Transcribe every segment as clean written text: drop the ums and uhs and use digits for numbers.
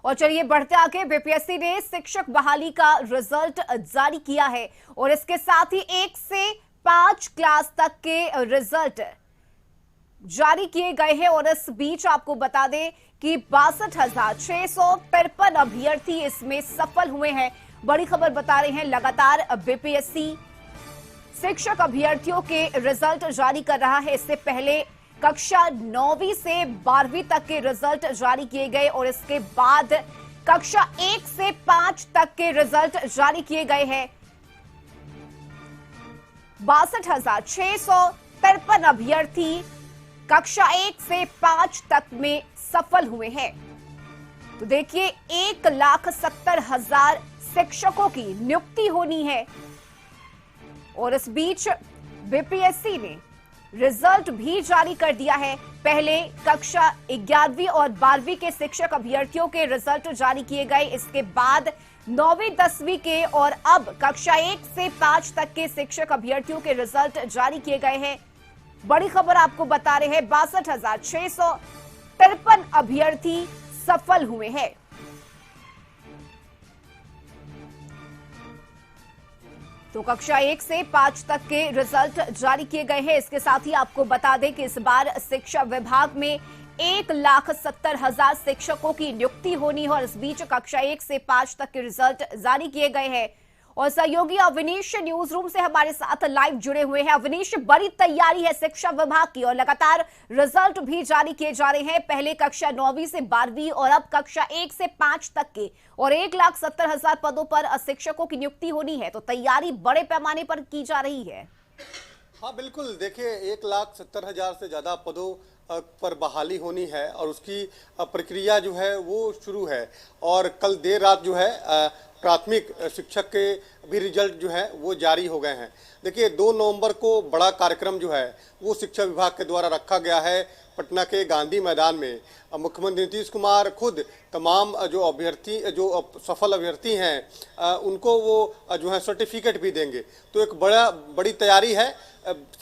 और चलिए बढ़ते आगे, बीपीएससी ने शिक्षक बहाली का रिजल्ट जारी किया है और इसके साथ ही 1 से 5 क्लास तक के रिजल्ट जारी किए गए हैं। और इस बीच आपको बता दें कि 62,653 अभ्यर्थी इसमें सफल हुए हैं। बड़ी खबर बता रहे हैं, लगातार बीपीएससी शिक्षक अभ्यर्थियों के रिजल्ट जारी कर रहा है। इससे पहले कक्षा 9वीं से 12वीं तक के रिजल्ट जारी किए गए और इसके बाद कक्षा 1 से 5 तक के रिजल्ट जारी किए गए हैं। 62,653 अभ्यर्थी कक्षा 1 से 5 तक में सफल हुए हैं। तो देखिए, 1,70,000 शिक्षकों की नियुक्ति होनी है। और इस बीच बीपीएससी ने रिजल्ट भी जारी कर दिया है। पहले कक्षा 11वीं और 12वीं के शिक्षक अभ्यर्थियों के रिजल्ट जारी किए गए, इसके बाद 9वीं 10वीं के और अब कक्षा 1 से 5 तक के शिक्षक अभ्यर्थियों के रिजल्ट जारी किए गए हैं। बड़ी खबर आपको बता रहे हैं, 62,653 अभ्यर्थी सफल हुए हैं। तो कक्षा 1 से 5 तक के रिजल्ट जारी किए गए हैं। इसके साथ ही आपको बता दें कि इस बार शिक्षा विभाग में 1,70,000 शिक्षकों की नियुक्ति होनी है। और इस बीच कक्षा 1 से 5 तक के रिजल्ट जारी किए गए हैं। और सहयोगी अवनीश न्यूज रूम से हमारे साथ लाइव जुड़े हुए हैं। अवनीश, बड़ी तैयारी है शिक्षा विभाग की और लगातार रिजल्ट भी जारी किए जा रहे हैं। पहले कक्षा 9वीं से 12वीं और अब कक्षा 1 से 5 तक के, और 1,70,000 पदों पर शिक्षकों की नियुक्ति होनी है। तो तैयारी बड़े पैमाने पर की जा रही है। हाँ बिल्कुल, देखिए 1,70,000 से ज्यादा पदों पर बहाली होनी है और उसकी प्रक्रिया जो है वो शुरू है। और कल देर रात जो है प्राथमिक शिक्षक के भी रिजल्ट जो है वो जारी हो गए हैं। देखिए 2 नवंबर को बड़ा कार्यक्रम जो है वो शिक्षा विभाग के द्वारा रखा गया है पटना के गांधी मैदान में। मुख्यमंत्री नीतीश कुमार खुद तमाम जो अभ्यर्थी, जो सफल अभ्यर्थी हैं, उनको वो जो है सर्टिफिकेट भी देंगे। तो एक बड़ी तैयारी है।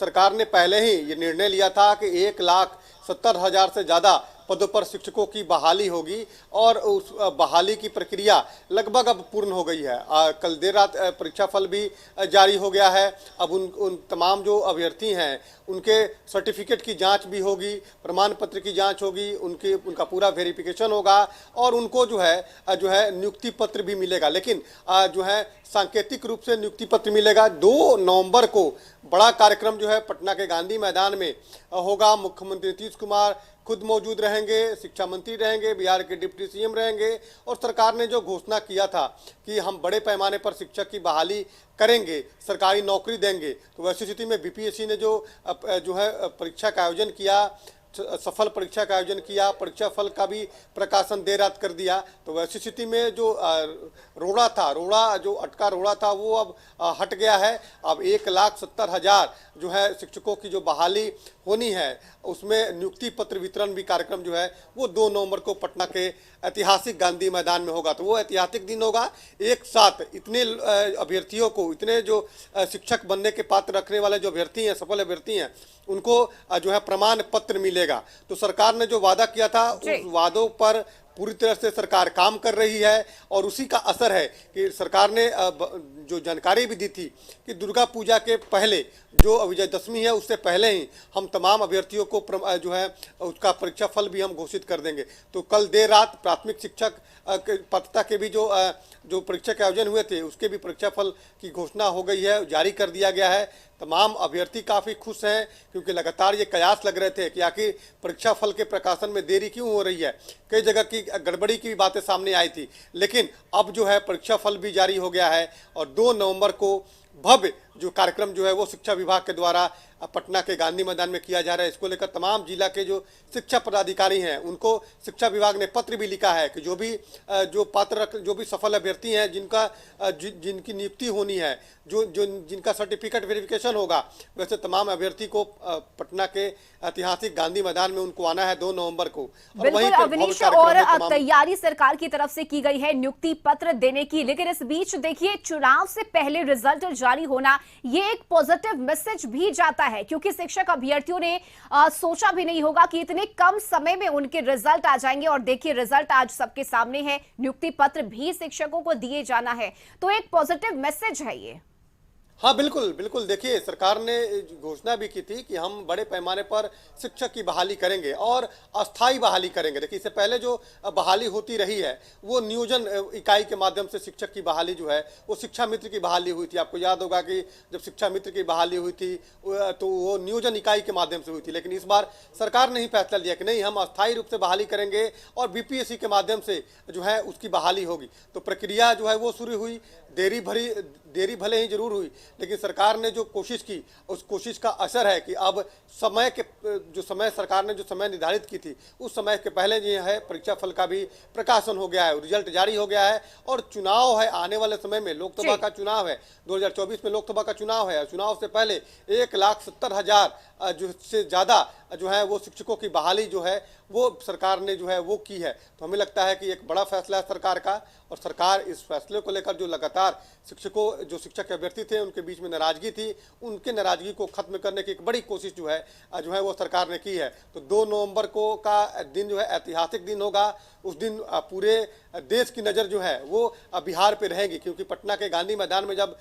सरकार ने पहले ही ये निर्णय लिया था कि 1,70,000 से ज़्यादा पदों पर शिक्षकों की बहाली होगी और उस बहाली की प्रक्रिया लगभग अब पूर्ण हो गई है। कल देर रात परीक्षा फल भी जारी हो गया है। अब उन तमाम जो अभ्यर्थी हैं उनके सर्टिफिकेट की जांच भी होगी, प्रमाण पत्र की जांच होगी, उनका पूरा वेरिफिकेशन होगा और उनको जो है नियुक्ति पत्र भी मिलेगा। लेकिन जो है सांकेतिक रूप से नियुक्ति पत्र मिलेगा। 2 नवंबर को बड़ा कार्यक्रम जो है पटना के गांधी मैदान में होगा। मुख्यमंत्री नीतीश कुमार खुद मौजूद रहेंगे, शिक्षा मंत्री रहेंगे, बिहार के डिप्टी सीएम रहेंगे। और सरकार ने जो घोषणा किया था कि हम बड़े पैमाने पर शिक्षक की बहाली करेंगे, सरकारी नौकरी देंगे, तो वैसी स्थिति में बीपीएससी ने जो है परीक्षा का आयोजन किया, सफल परीक्षा का आयोजन किया, परीक्षा फल का भी प्रकाशन देर रात कर दिया। तो वैसी स्थिति में जो अटका रोड़ा था वो अब हट गया है। अब 1,70,000 जो है शिक्षकों की जो बहाली होनी है उसमें नियुक्ति पत्र वितरण भी कार्यक्रम जो है वो 2 नवंबर को पटना के ऐतिहासिक गांधी मैदान में होगा। तो वो ऐतिहासिक दिन होगा। एक साथ इतने अभ्यर्थियों को, इतने जो शिक्षक बनने के पात्र रखने वाले जो अभ्यर्थी हैं, सफल अभ्यर्थी हैं, उनको जो है प्रमाण पत्र मिलेगा। तो सरकार ने जो वादा किया था उस वादों पर पूरी तरह से सरकार काम कर रही है और उसी का असर है कि सरकार ने जो जानकारी भी दी थी कि दुर्गा पूजा के पहले जो विजयदशमी है उससे पहले ही हम तमाम अभ्यर्थियों को जो है उसका परीक्षा फल भी हम घोषित कर देंगे। तो कल देर रात प्राथमिक शिक्षक पात्रता के भी जो परीक्षा के आयोजन हुए थे उसके भी परीक्षा फल की घोषणा हो गई है, जारी कर दिया गया है। तमाम अभ्यर्थी काफ़ी खुश हैं क्योंकि लगातार ये कयास लग रहे थे कि आखिर परीक्षा फल के प्रकाशन में देरी क्यों हो रही है। कई जगह की गड़बड़ी की बातें सामने आई थी, लेकिन अब जो है परीक्षा फल भी जारी हो गया है। और 2 नवंबर को भव्य जो कार्यक्रम जो है वो शिक्षा विभाग के द्वारा पटना के गांधी मैदान में किया जा रहा है। इसको लेकर तमाम जिला के जो शिक्षा पदाधिकारी हैं उनको शिक्षा विभाग ने पत्र भी लिखा है कि जो भी सफल अभ्यर्थी हैं जिनकी नियुक्ति होनी है, जिनका सर्टिफिकेट वेरिफिकेशन होगा, वैसे तमाम अभ्यर्थी को पटना के ऐतिहासिक गांधी मैदान में उनको आना है 2 नवंबर को। बिल्कुल अवनीश, और तैयारी सरकार की तरफ से की गई है नियुक्ति पत्र देने की। लेकिन इस बीच देखिए, चुनाव से पहले रिजल्ट जारी होना ये एक पॉजिटिव मैसेज भी जाता है है, क्योंकि शिक्षक अभ्यर्थियों ने सोचा भी नहीं होगा कि इतने कम समय में उनके रिजल्ट आ जाएंगे। और देखिए रिजल्ट आज सबके सामने है, नियुक्ति पत्र भी शिक्षकों को दिए जाना है, तो एक पॉजिटिव मैसेज है ये। हाँ बिल्कुल बिल्कुल, देखिए सरकार ने घोषणा भी की थी कि हम बड़े पैमाने पर शिक्षक की बहाली करेंगे और अस्थायी बहाली करेंगे। देखिए इससे पहले जो बहाली होती रही है वो नियोजन इकाई के माध्यम से शिक्षक की बहाली जो है वो शिक्षा मित्र की बहाली हुई थी। आपको याद होगा कि जब शिक्षा मित्र की बहाली हुई थी तो वो नियोजन इकाई के माध्यम से हुई थी, लेकिन इस बार सरकार ने ही फैसला लिया कि नहीं, हम अस्थायी रूप से बहाली करेंगे और बीपीएससी के माध्यम से जो है उसकी बहाली होगी। तो प्रक्रिया जो है वो शुरू हुई, देरी भले ही जरूर हुई, लेकिन सरकार ने जो कोशिश की उस कोशिश का असर है कि अब सरकार ने जो समय निर्धारित की थी उस समय के पहले जो है परीक्षा फल का भी प्रकाशन हो गया है, रिजल्ट जारी हो गया है। और चुनाव है आने वाले समय में, लोकसभा का चुनाव है, 2024 में लोकसभा का चुनाव है। चुनाव से पहले 1,70,000 जो से ज़्यादा जो है वो शिक्षकों की बहाली जो है वो सरकार ने जो है वो की है। तो हमें लगता है कि एक बड़ा फैसला है सरकार का, और सरकार इस फैसले को लेकर जो लगातार जो शिक्षक अभ्यर्थी थे उनके बीच में नाराजगी थी, उनके नाराजगी को खत्म करने की एक बड़ी कोशिश जो है वो सरकार ने की है। तो 2 नवंबर को का दिन जो है ऐतिहासिक दिन होगा। उस दिन पूरे देश की नज़र जो है वो बिहार पे रहेगी, क्योंकि पटना के गांधी मैदान में जब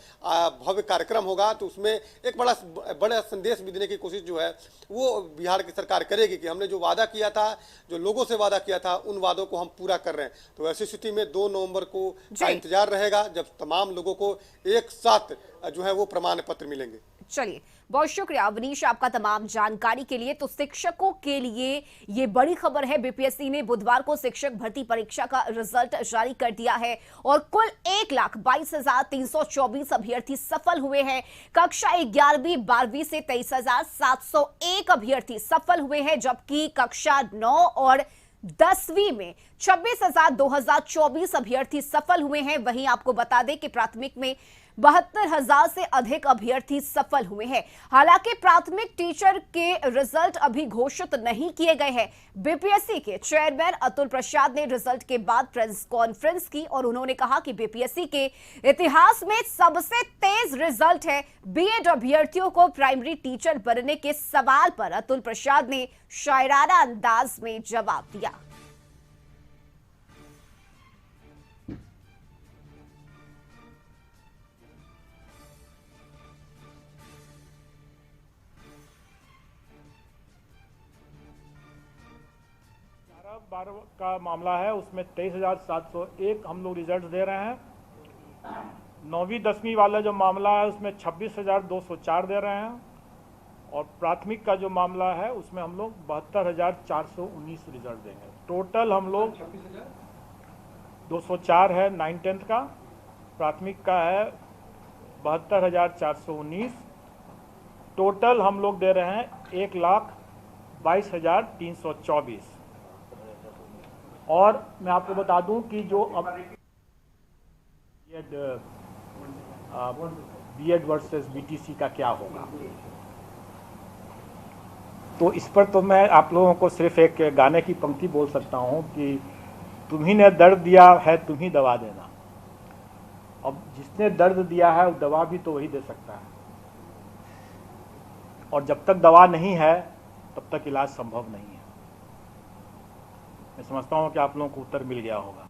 भव्य कार्यक्रम होगा तो उसमें एक बड़ा संदेश भी देने की कोशिश जो है वो बिहार की सरकार करेगी कि हमने जो वादा किया था, जो लोगों से वादा किया था, उन वादों को हम पूरा कर रहे हैं। तो ऐसी स्थिति में 2 नवंबर को का इंतजार रहेगा जब तमाम लोगों को एक साथ जो है वो प्रमाण पत्र मिलेंगे। चलिए, बहुत शुक्रिया अवनीश आपका तमाम जानकारी के लिए। तो शिक्षकों के लिए ये बड़ी खबर है, बीपीएससी ने बुधवार को शिक्षक भर्ती परीक्षा का रिजल्ट जारी कर दिया है और कुल 1,22,324 अभ्यर्थी सफल हुए हैं। कक्षा 11वीं 12वीं से 23,701 अभ्यर्थी सफल हुए हैं, जबकि कक्षा 9 और 10वीं में 26,224 अभ्यर्थी सफल हुए हैं। वहीं आपको बता दें कि प्राथमिक में 72,000 से अधिक अभ्यर्थी सफल हुए हैं। हालांकि प्राथमिक टीचर के रिजल्ट अभी घोषित नहीं किए गए हैं। बीपीएससी के चेयरमैन अतुल प्रसाद ने रिजल्ट के बाद प्रेस कॉन्फ्रेंस की और उन्होंने कहा कि बीपीएससी के इतिहास में सबसे तेज रिजल्ट है। बीएड अभ्यर्थियों को प्राइमरी टीचर बनने के सवाल पर अतुल प्रसाद ने शायराना अंदाज में जवाब दिया। बारह का मामला है, उसमें 23,701 हम लोग रिजल्ट दे रहे हैं। 9वीं 10वीं वाला जो मामला है उसमें 26,204 दे रहे हैं, और प्राथमिक का जो मामला है उसमें हम लोग 72,419 रिजल्ट देंगे। टोटल हम लोग 204 है 9-10 का, प्राथमिक का है 72,419। टोटल हम लोग दे रहे हैं 1,22,324। और मैं आपको बता दूं कि जो अब बीएड वर्सेस बीटीसी का क्या होगा, तो इस पर तो मैं आप लोगों को सिर्फ एक गाने की पंक्ति बोल सकता हूं कि तुम्ही ने दर्द दिया है तुम ही दवा देना। अब जिसने दर्द दिया है वो दवा भी तो वही दे सकता है, और जब तक दवा नहीं है तब तक इलाज संभव नहीं है। मैं समझता हूं कि आप लोगों को उत्तर मिल गया होगा।